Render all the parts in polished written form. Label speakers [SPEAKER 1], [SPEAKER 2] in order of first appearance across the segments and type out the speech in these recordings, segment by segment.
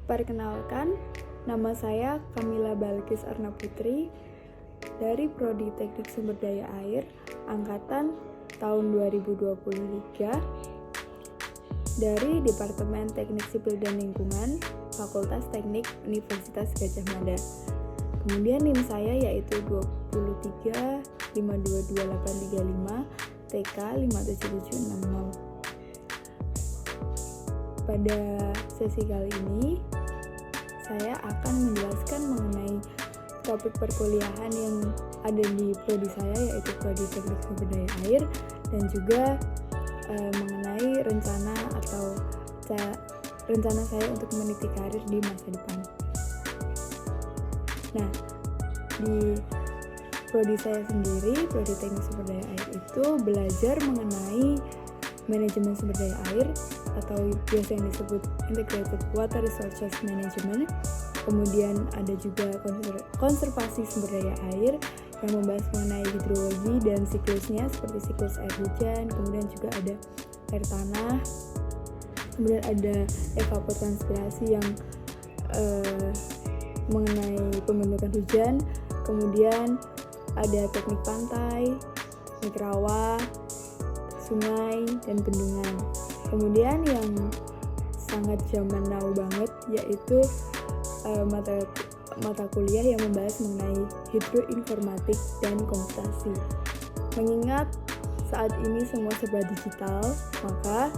[SPEAKER 1] Perkenalkan, nama saya Kamila Balkis Arnaputri dari Prodi Teknik Sumber Daya Air angkatan tahun 2023 dari Departemen Teknik Sipil dan Lingkungan Fakultas Teknik Universitas Gadjah Mada. Kemudian NIM saya yaitu 23522835 TK 57760. Pada sesi kali ini saya akan menjelaskan mengenai topik perkuliahan yang ada di prodi saya yaitu Prodi Teknik Sumber Daya Air dan juga mengenai rencana saya untuk meniti karir di masa depan. Nah, di prodi saya sendiri, Prodi Teknik Sumber Daya Air itu belajar mengenai manajemen sumber daya air atau biasa yang disebut Integrated Water Resources Management. Kemudian ada juga konservasi sumber daya air yang membahas mengenai hidrologi dan siklusnya seperti siklus air hujan, kemudian juga ada air tanah, kemudian ada evapotranspirasi yang mengenai pembentukan hujan, kemudian ada teknik pantai, teknik rawa, sungai, dan bendungan. Kemudian yang sangat zaman now banget yaitu mata kuliah yang membahas mengenai hidroinformatik dan komputasi. Mengingat saat ini semua serba digital, maka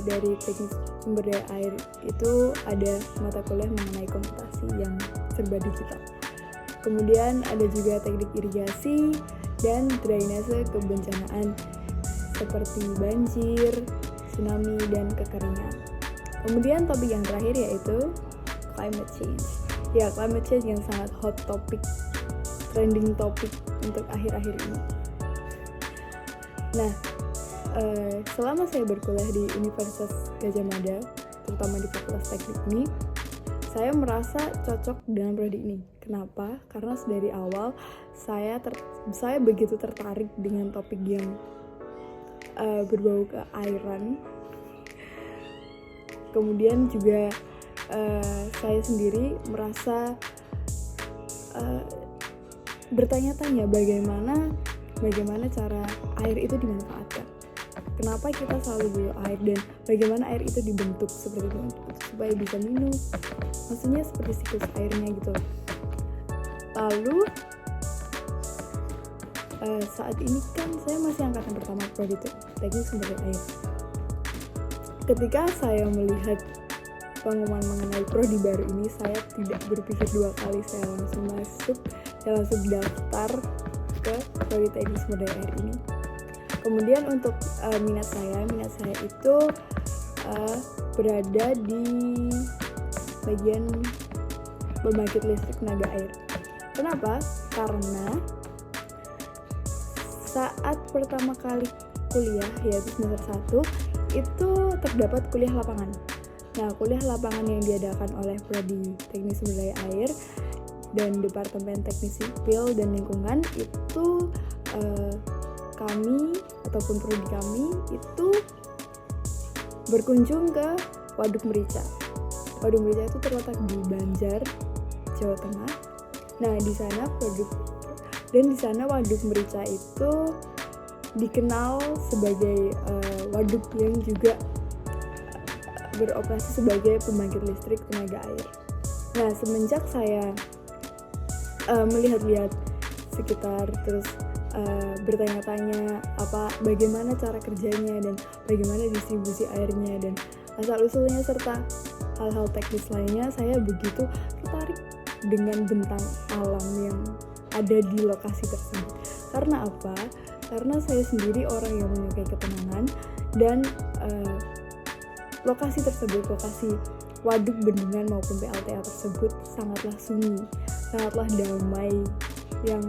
[SPEAKER 1] dari teknik sumber daya air itu ada mata kuliah mengenai komputasi yang serba digital. Kemudian ada juga teknik irigasi dan drainase kebencanaan seperti banjir, tsunami, dan kekeringan. Kemudian topik yang terakhir yaitu climate change. Ya, climate change yang sangat hot topic, trending topic untuk akhir-akhir ini. Nah, selama saya berkuliah di Universitas Gadjah Mada, terutama di Fakultas Teknik ini, saya merasa cocok dengan prodi ini. Kenapa? Karena dari awal saya begitu tertarik dengan topik yang berbau keairan. Kemudian juga saya sendiri merasa bertanya-tanya bagaimana cara air itu dimanfaatkan. Kenapa kita selalu butuh air dan bagaimana air itu dibentuk seperti itu supaya bisa minum. Maksudnya seperti siklus airnya gitu. Lalu saat ini kan saya masih angkatan pertama Prodi Teknik Sumber Daya Air. Ketika saya melihat pengumuman mengenai prodi baru ini, saya tidak berpikir dua kali, saya langsung daftar ke Prodi Teknik Sumber Daya Air ini. Kemudian untuk minat saya itu berada di bagian pembangkit listrik tenaga air. Kenapa? Karena saat pertama kali kuliah yaitu semester 1 itu terdapat kuliah lapangan. Nah, kuliah lapangan yang diadakan oleh Prodi Teknik Sumber Daya Air dan Departemen Teknik Sipil dan Lingkungan itu kami ataupun prodi kami itu berkunjung ke Waduk Merica. Waduk Merica itu terletak di Banjar, Jawa Tengah. Nah, di sana Waduk Merica itu dikenal sebagai waduk yang juga beroperasi sebagai pembangkit listrik tenaga air. Nah, semenjak saya melihat-lihat sekitar, terus bertanya-tanya bagaimana cara kerjanya dan bagaimana distribusi airnya dan asal-usulnya serta hal-hal teknis lainnya, saya begitu tertarik dengan bentang alam yang ada di lokasi tersebut. Karena apa? Karena saya sendiri orang yang menyukai ketenangan dan lokasi tersebut, lokasi waduk, bendungan maupun PLTA tersebut sangatlah sunyi, sangatlah damai, yang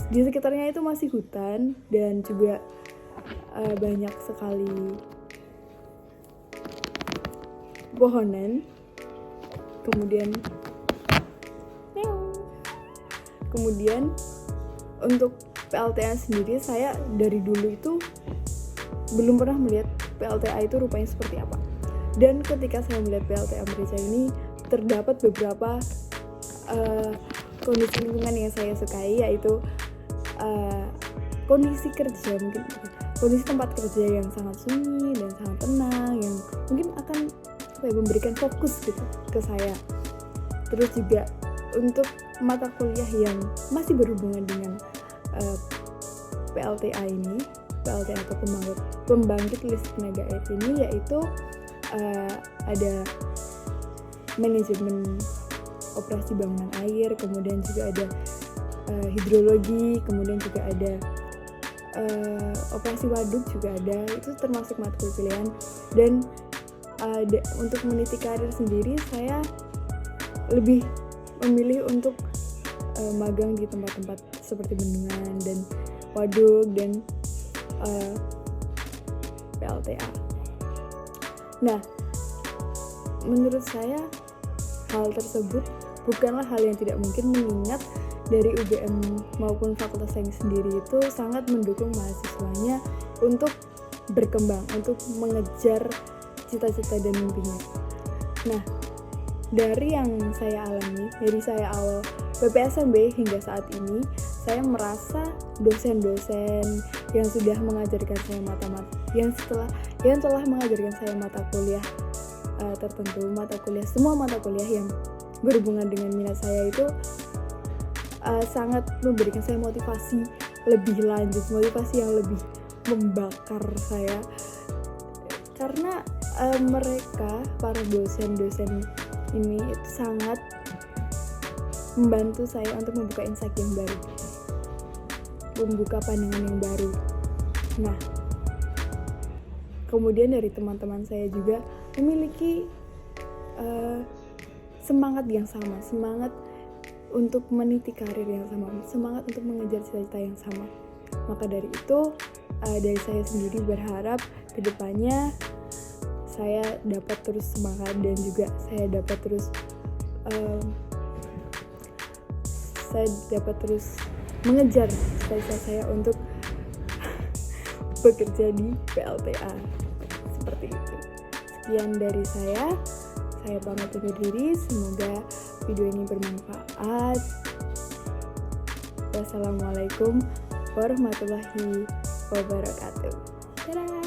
[SPEAKER 1] di sekitarnya itu masih hutan dan juga banyak sekali pohonan. Kemudian untuk PLTA sendiri, saya dari dulu itu belum pernah melihat PLTA itu rupanya seperti apa. Dan ketika saya melihat PLTA Merica ini terdapat beberapa kondisi lingkungan yang saya sukai, yaitu kondisi kerja, mungkin kondisi tempat kerja yang sangat sunyi dan sangat tenang, yang mungkin akan memberikan fokus gitu ke saya. Terus juga untuk mata kuliah yang masih berhubungan dengan PLTA ini, PLTA atau pembangkit listrik tenaga air ini, yaitu ada manajemen operasi bangunan air, kemudian juga ada hidrologi, kemudian juga ada operasi waduk juga ada. Itu termasuk matkul pilihan. Dan untuk meniti karir sendiri, saya lebih memilih untuk magang di tempat-tempat seperti bendungan dan waduk dan PLTA. Nah, menurut saya hal tersebut bukanlah hal yang tidak mungkin, mengingat dari UGM maupun Fakultas Teknik sendiri itu sangat mendukung mahasiswanya untuk berkembang, untuk mengejar cita-cita dan mimpinya. Nah, dari yang saya alami, dari saya awal PPSMB hingga saat ini, saya merasa dosen-dosen yang sudah mengajarkan saya yang telah mengajarkan saya mata kuliah tertentu, semua mata kuliah yang berhubungan dengan minat saya itu sangat memberikan saya motivasi lebih lanjut, motivasi yang lebih membakar saya, karena mereka, para dosen-dosen ini itu sangat membantu saya untuk membuka insight yang baru, membuka pandangan yang baru. Nah, kemudian dari teman-teman saya juga memiliki semangat yang sama, semangat untuk meniti karir yang sama, semangat untuk mengejar cita-cita yang sama. Maka dari itu, dari saya sendiri berharap kedepannya saya dapat terus semangat dan juga saya dapat terus mengejar cita-cita saya untuk bekerja di PLTA. Seperti itu. Sekian dari saya pamit undur diri. Semoga video ini bermanfaat. Wassalamualaikum warahmatullahi wabarakatuh. Dadah.